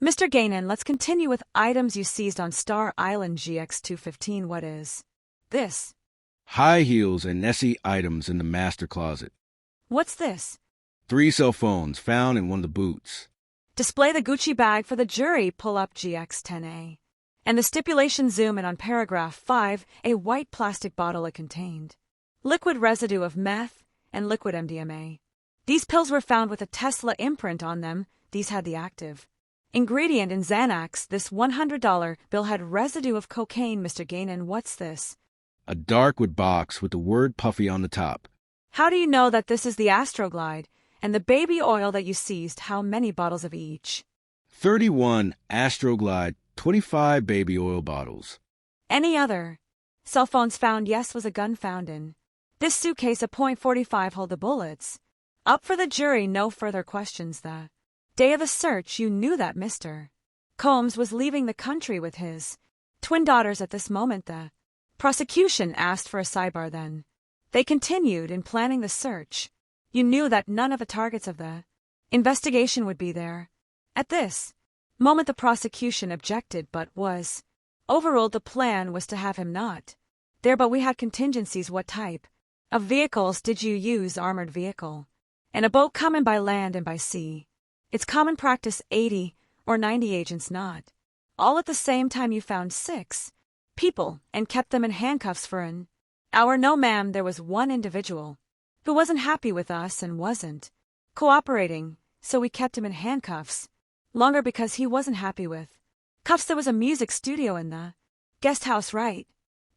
Mr. Gannon, let's continue with items you seized on Star Island GX215. What is this? High heels and Nessie items in the master closet. What's this? 3 cell phones found in one of the boots. Display the Gucci bag for the jury. Pull up GX10A. And the stipulation, zoom in on paragraph 5, a white plastic bottle it contained. Liquid residue of meth and liquid MDMA. These pills were found with a Tesla imprint on them. These had the active ingredient in Xanax. This $100 bill had residue of cocaine. Mr. Gannon, what's this? A dark wood box with the word Puffy on the top. How do you know that this is the Astroglide? And the baby oil that you seized, how many bottles of each? 31 Astroglide, 25 baby oil bottles. Any other? Cell phones found. Yes, was a gun found in this suitcase. A .45 hold the bullets. Up for the jury, no further questions. The day of the search, you knew that Mr. Combs was leaving the country with his twin daughters. At this moment, the prosecution asked for a sidebar. Then they continued in planning the search. You knew that none of the targets of the investigation would be there. At this moment, the prosecution objected but was overruled. The plan was to have him not there, but we had contingencies. What type of vehicles did you use? Armored vehicle and a boat coming by land and by sea. It's common practice 80 or 90 agents not all at the same time. You found 6 people and kept them in handcuffs for an hour. No, ma'am, there was one individual who wasn't happy with us and wasn't cooperating, so we kept him in handcuffs longer because he wasn't happy with cuffs. There was a music studio in the guest house, right?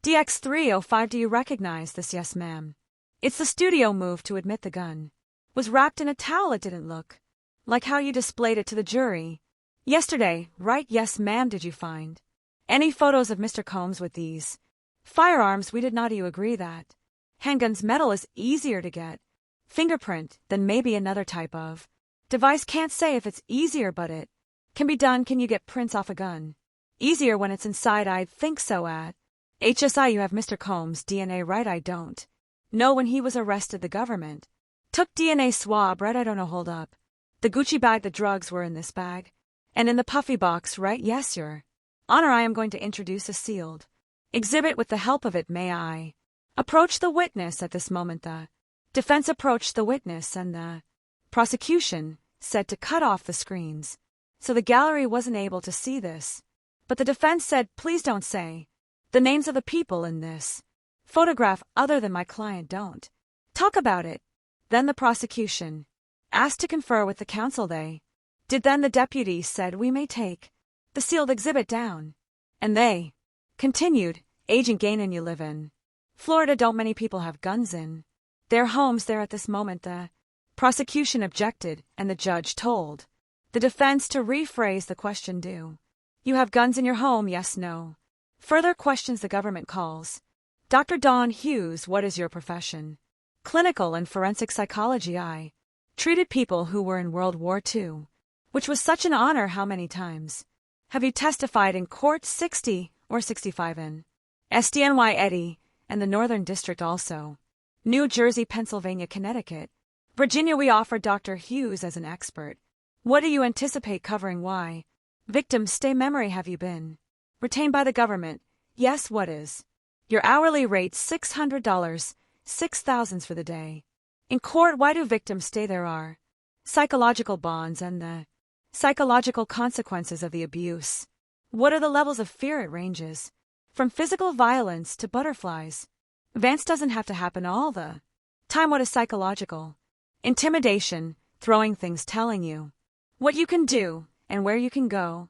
DX305, do you recognize this? Yes, ma'am. It's the studio. Move to admit the gun was wrapped in a towel. It didn't look like how you displayed it to the jury yesterday, right? Yes, ma'am. Did you find any photos of Mr. Combs with these firearms? We did not. Do you agree that handguns metal is easier to get fingerprint than maybe another type of device? Can't say if it's easier, but it can be done. Can you get prints off a gun easier when it's inside? I'd think so. At HSI, you have Mr. Combs' DNA, right? I don't know. When he was arrested, the government took DNA swab, right? I don't know. Hold up. The Gucci bag, the drugs were in this bag and in the puffy box, right? Yes, Your Honor. I am going to introduce a sealed exhibit with the help of it. May I approach the witness? At this moment, the defense approached the witness and the prosecution said to cut off the screens so the gallery wasn't able to see this. But the defense said, please don't say the names of the people in this photograph other than my client. Don't talk about it. Then the prosecution asked to confer with the counsel. They did. Then the deputy said, we may take the sealed exhibit down. And they continued, Agent Gannon, you live in Florida. Don't many people have guns in their homes there? At this moment, the prosecution objected and the judge told the defense to rephrase the question. Do you have guns in your home? Yes, no. Further questions. The government calls Dr. Dawn Hughes. What is your profession? Clinical and forensic psychology. I treated people who were in World War II, which was such an honor. How many times have you testified in court? 60 or 65 in SDNY, Eddie, and the Northern District, also New Jersey, Pennsylvania, Connecticut, Virginia. We offer Dr. Hughes as an expert. What do you anticipate covering? Why victims stay memory. Have you been retained by the government? Yes. What is your hourly rate? $600, $6,000 for the day. In court, why do victims stay? There are psychological bonds and the psychological consequences of the abuse. What are the levels of fear? It ranges from physical violence to butterflies. Vance doesn't have to happen all the time. What is psychological? Intimidation, throwing things, telling you what you can do and where you can go.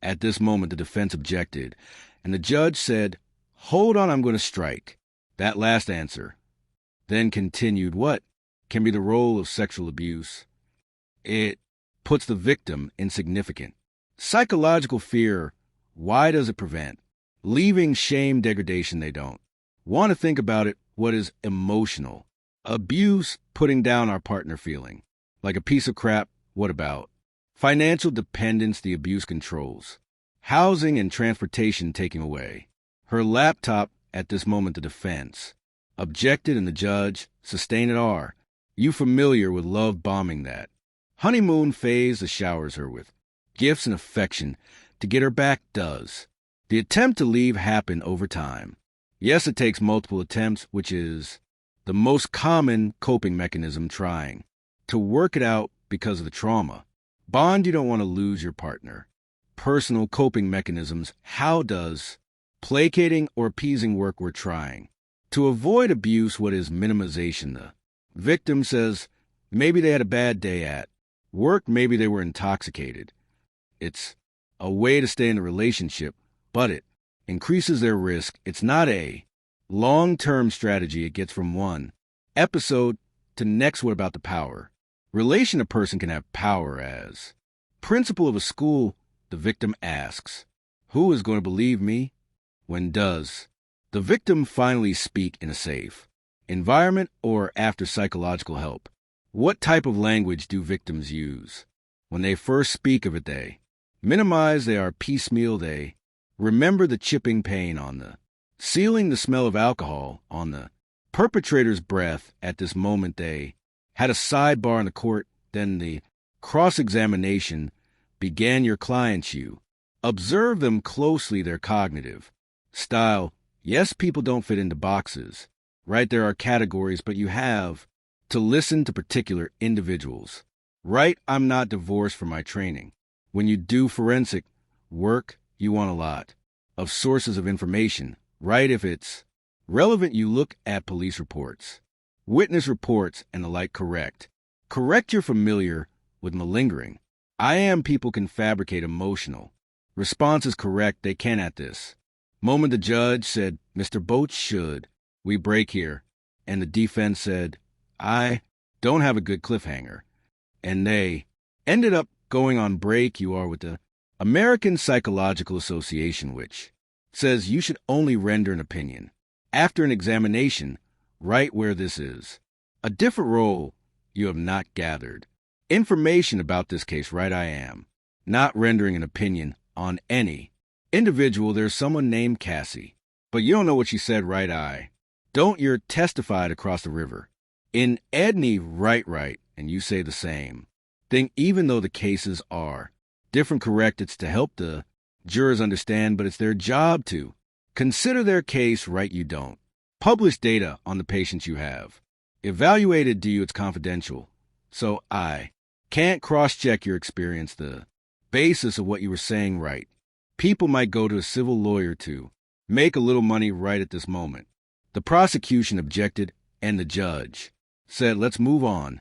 At this moment, the defense objected, and the judge said, hold on, I'm going to strike that last answer. Then continued, what can be the role of sexual abuse? It puts the victim insignificant. Psychological fear, why does it prevent? Leaving shame, degradation, they don't. Want to think about it, what is emotional? Abuse, putting down our partner feeling like a piece of crap, what about? Financial dependence, the abuse controls. Housing and transportation taken away. Her laptop, at this moment the defense objected and the judge sustained it. Are you familiar with love bombing? That honeymoon phase the showers her with gifts and affection to get her back does. The attempt to leave happened over time. Yes, it takes multiple attempts, which is the most common coping mechanism trying to work it out because of the trauma. Bond, you don't want to lose your partner. Personal coping mechanisms, how does placating or appeasing work we're trying? To avoid abuse, what is minimization? The victim says maybe they had a bad day at work, maybe they were intoxicated. It's a way to stay in the relationship, but it increases their risk. It's not a long-term strategy. It gets from one episode to next. What about the power? Relation a person can have power as principal of a school. The victim asks, who is going to believe me? When does the victim finally speak in a safe environment or after psychological help? What type of language do victims use? When they first speak of it, they minimize, they are piecemeal, they remember the chipping pain on the ceiling, the smell of alcohol on the perpetrator's breath. At this moment, they had a sidebar in the court, then the cross-examination began. Your clients, you observe them closely, their cognitive style. Yes, people don't fit into boxes, right? There are categories, but you have to listen to particular individuals, right? I'm not divorced from my training. When you do forensic work, you want a lot of sources of information, right? If it's relevant, you look at police reports, witness reports, and the like. Correct you're familiar with malingering. People can fabricate emotional responses. Correct, they can. At this moment, the judge said, Mr. Boats, should we break here? And the defense said, I don't have a good cliffhanger. And they ended up going on break. You are with the American Psychological Association, which says you should only render an opinion after an examination, right? Where this is a different role, you have not gathered information about this case, right? I am not rendering an opinion on any individual. There's someone named Cassie, but you don't know what she said, right? I don't. You're testified across the river in Edney, right, and you say the same thing, even though the cases are different. Correct, it's to help the jurors understand, but it's their job to consider their case, right? You don't publish data on the patients you have evaluated. Do you? It's confidential, so I can't cross-check your experience, the basis of what you were saying, right? People might go to a civil lawyer to make a little money right at this moment. The prosecution objected, and the judge said, let's move on.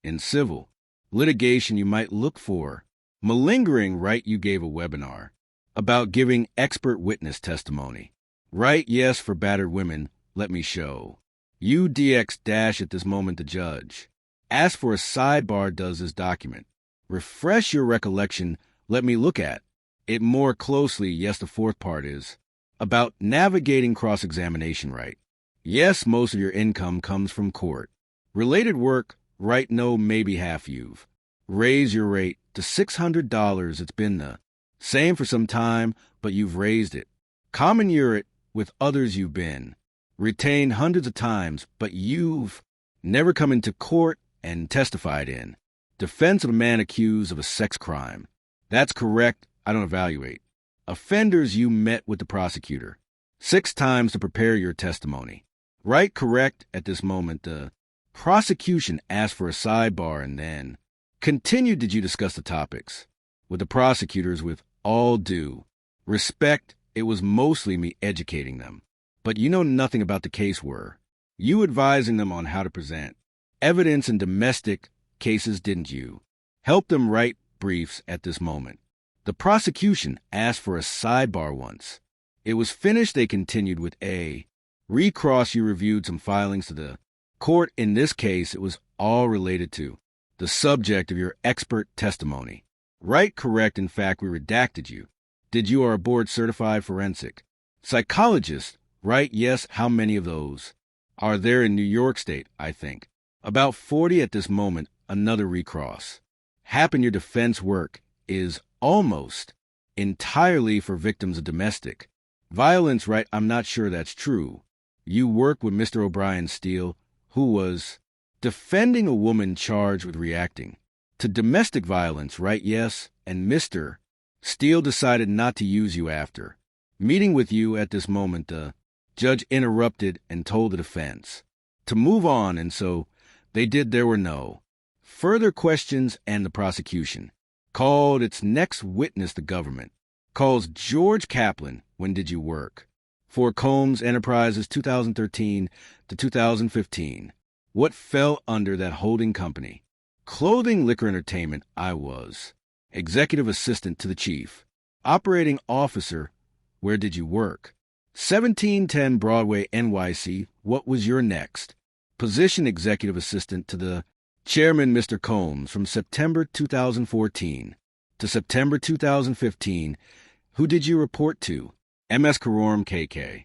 In civil litigation, you might look for malingering, right? You gave a webinar about giving expert witness testimony, right? Yes, for battered women. Let me show you DX- at this moment, the judge asked for a sidebar. Does this document refresh your recollection? Let me look at it more closely. Yes, the fourth part is about navigating cross-examination, right? Yes, most of your income comes from court related work, right? No, maybe half. You've raised your rate to $600. It's been the same for some time, but you've raised it. Common year it with others. You've been retained hundreds of times, but you've never come into court and testified in defense of a man accused of a sex crime. That's correct. I don't evaluate offenders. You met with the prosecutor 6 times to prepare your testimony, right? Correct. At this moment, the prosecution asked for a sidebar and then continued. Did you discuss the topics with the prosecutors? With all due respect, it was mostly me educating them, but you know nothing about the case. Were you advising them on how to present evidence in domestic cases? Didn't you help them write briefs? At this moment, the prosecution asked for a sidebar. Once it was finished, they continued with a recross. You reviewed some filings to the court. In this case, it was all related to the subject of your expert testimony, right? Correct. In fact, we redacted you. Did you are a board-certified forensic psychologist, right? Yes. How many of those are there in New York State? I think about 40 at this moment. Another recross happened. Your defense work is almost entirely for victims of domestic violence, right? I'm not sure that's true. You work with Mr. O'Brien Steele, who was defending a woman charged with reacting To domestic violence, right? Yes. And Mr. Steele decided not to use you after. Meeting with you at this moment, the judge interrupted and told the defense to move on, and so they did. There were no further questions, and the prosecution called its next witness. The government calls George Kaplan. When did you work? For Combs Enterprises, 2013 to 2015. What fell under that holding company? Clothing, Liquor, Entertainment. I was executive assistant to the chief operating officer. Where did you work? 1710 Broadway, NYC. What was your next position? Executive assistant to the chairman, Mr. Combs, from September 2014 to September 2015. Who did you report to? MS Karoram, KK.